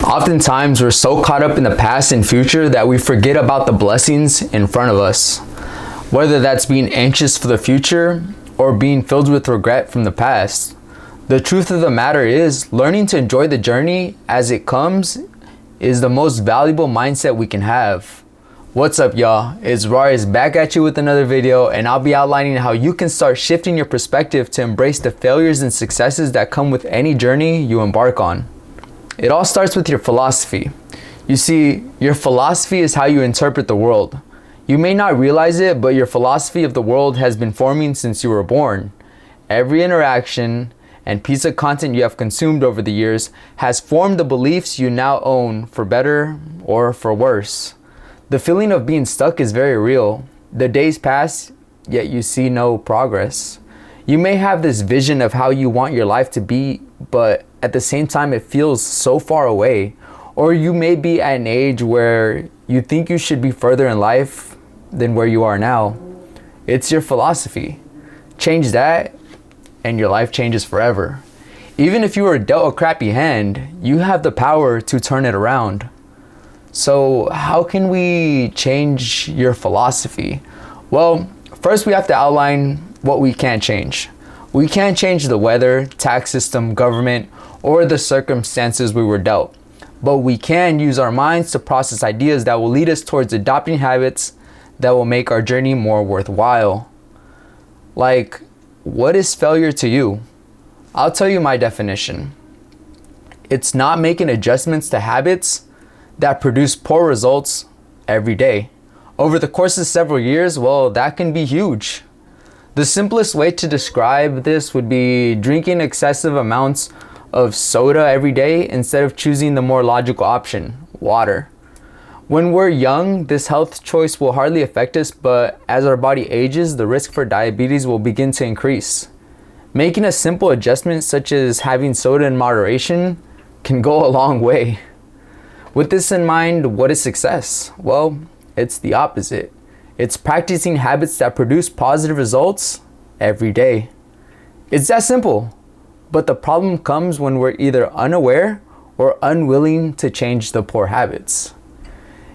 Oftentimes, we're so caught up in the past and future that we forget about the blessings in front of us. Whether that's being anxious for the future or being filled with regret from the past. The truth of the matter is, learning to enjoy the journey as it comes is the most valuable mindset we can have. What's up, y'all? It's Rarius back at you with another video, and I'll be outlining how you can start shifting your perspective to embrace the failures and successes that come with any journey you embark on. It all starts with your philosophy. You see, your philosophy is how you interpret the world. You may not realize it, but your philosophy of the world has been forming since you were born. Every interaction and piece of content you have consumed over the years has formed the beliefs you now own, for better or for worse. The feeling of being stuck is very real. The days pass, yet you see no progress. You may have this vision of how you want your life to be, but at the same time it feels so far away. Or you may be at an age where you think you should be further in life than where you are now. It's your philosophy. Change that and your life changes forever. Even if you were dealt a crappy hand, you have the power to turn it around. So how can we change your philosophy? Well, first we have to outline what we can't change. We can't change the weather, tax system, government, or the circumstances we were dealt. But we can use our minds to process ideas that will lead us towards adopting habits that will make our journey more worthwhile. Like, what is failure to you? I'll tell you my definition. It's not making adjustments to habits that produce poor results every day. Over the course of several years, well, that can be huge. The simplest way to describe this would be drinking excessive amounts of soda every day instead of choosing the more logical option, water. When we're young, this health choice will hardly affect us, but as our body ages, the risk for diabetes will begin to increase. Making a simple adjustment such as having soda in moderation can go a long way. With this in mind, what is success? Well, it's the opposite. It's practicing habits that produce positive results every day. It's that simple. But the problem comes when we're either unaware or unwilling to change the poor habits.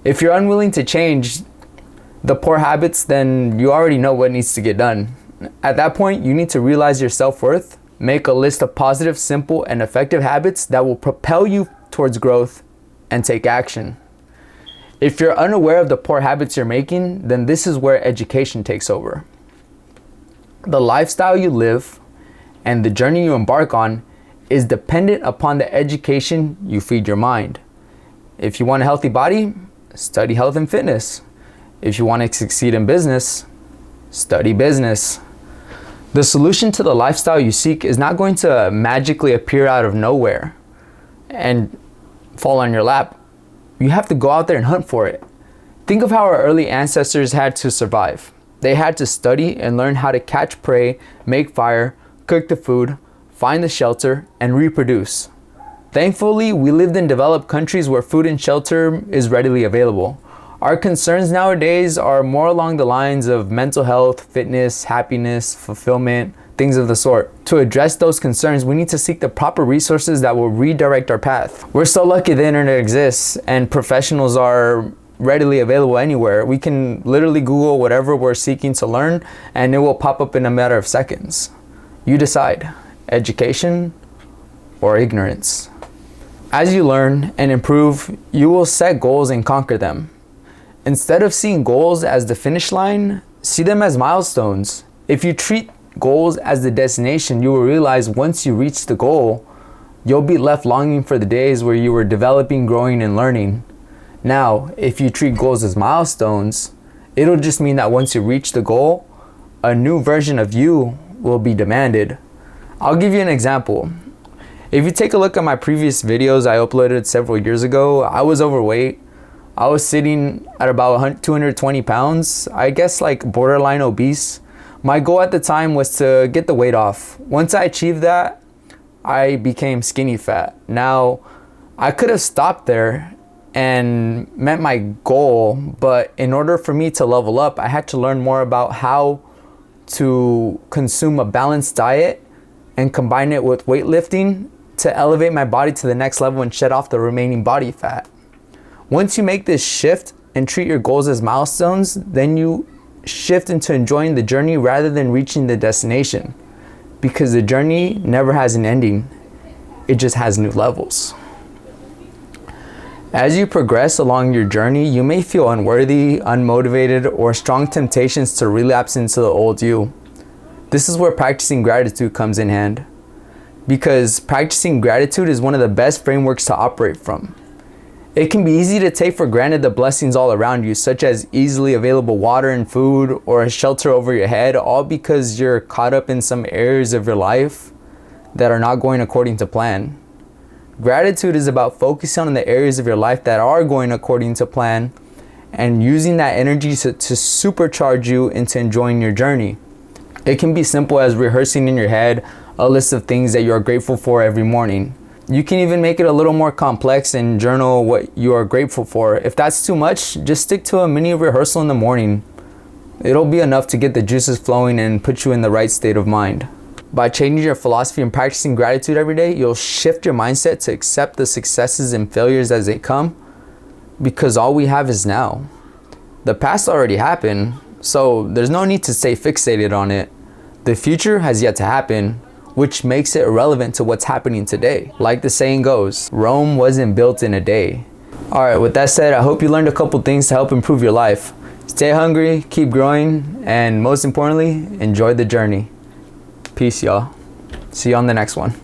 If you're unwilling to change the poor habits, then you already know what needs to get done. At that point, you need to realize your self-worth, make a list of positive, simple, and effective habits that will propel you towards growth, and take action. If you're unaware of the poor habits you're making, then this is where education takes over. The lifestyle you live and the journey you embark on is dependent upon the education you feed your mind. If you want a healthy body, study health and fitness. If you want to succeed in business, study business. The solution to the lifestyle you seek is not going to magically appear out of nowhere and fall on your lap. You have to go out there and hunt for it. Think of how our early ancestors had to survive. They had to study and learn how to catch prey, make fire, cook the food, find the shelter, and reproduce. Thankfully, we lived in developed countries where food and shelter is readily available. Our concerns nowadays are more along the lines of mental health, fitness, happiness, fulfillment, things of the sort. To address those concerns, we need to seek the proper resources that will redirect our path. We're so lucky the internet exists and professionals are readily available anywhere. We can literally Google whatever we're seeking to learn and it will pop up in a matter of seconds. You decide, education or ignorance. As you learn and improve, you will set goals and conquer them. Instead of seeing goals as the finish line, see them as milestones. If you treat goals as the destination, you will realize once you reach the goal, you'll be left longing for the days where you were developing, growing, and learning. Now, if you treat goals as milestones, it'll just mean that once you reach the goal, a new version of you will be demanded. I'll give you an example. If you take a look at my previous videos I uploaded several years ago, I was overweight. I was sitting at about 220 pounds, I guess like borderline obese. My goal at the time was to get the weight off. Once I achieved that, I became skinny fat. Now, I could have stopped there and met my goal, but in order for me to level up, I had to learn more about how to consume a balanced diet and combine it with weightlifting to elevate my body to the next level and shed off the remaining body fat. Once you make this shift and treat your goals as milestones, then you shift into enjoying the journey rather than reaching the destination, because the journey never has an ending. It just has new levels. As you progress along your journey, you may feel unworthy, unmotivated, or strong temptations to relapse into the old you. This is where practicing gratitude comes in hand, because practicing gratitude is one of the best frameworks to operate from. It can be easy to take for granted the blessings all around you, such as easily available water and food or a shelter over your head, all because you're caught up in some areas of your life that are not going according to plan. Gratitude is about focusing on the areas of your life that are going according to plan and using that energy to supercharge you into enjoying your journey. It can be simple as rehearsing in your head a list of things that you are grateful for every morning. You can even make it a little more complex and journal what you are grateful for. If that's too much, just stick to a mini rehearsal in the morning. It'll be enough to get the juices flowing and put you in the right state of mind. By changing your philosophy and practicing gratitude every day, you'll shift your mindset to accept the successes and failures as they come, because all we have is now. The past already happened, so there's no need to stay fixated on it. The future has yet to happen, which makes it irrelevant to what's happening today. Like the saying goes, Rome wasn't built in a day. Alright, with that said, I hope you learned a couple things to help improve your life. Stay hungry, keep growing, and most importantly, enjoy the journey. Peace, y'all. See you on the next one.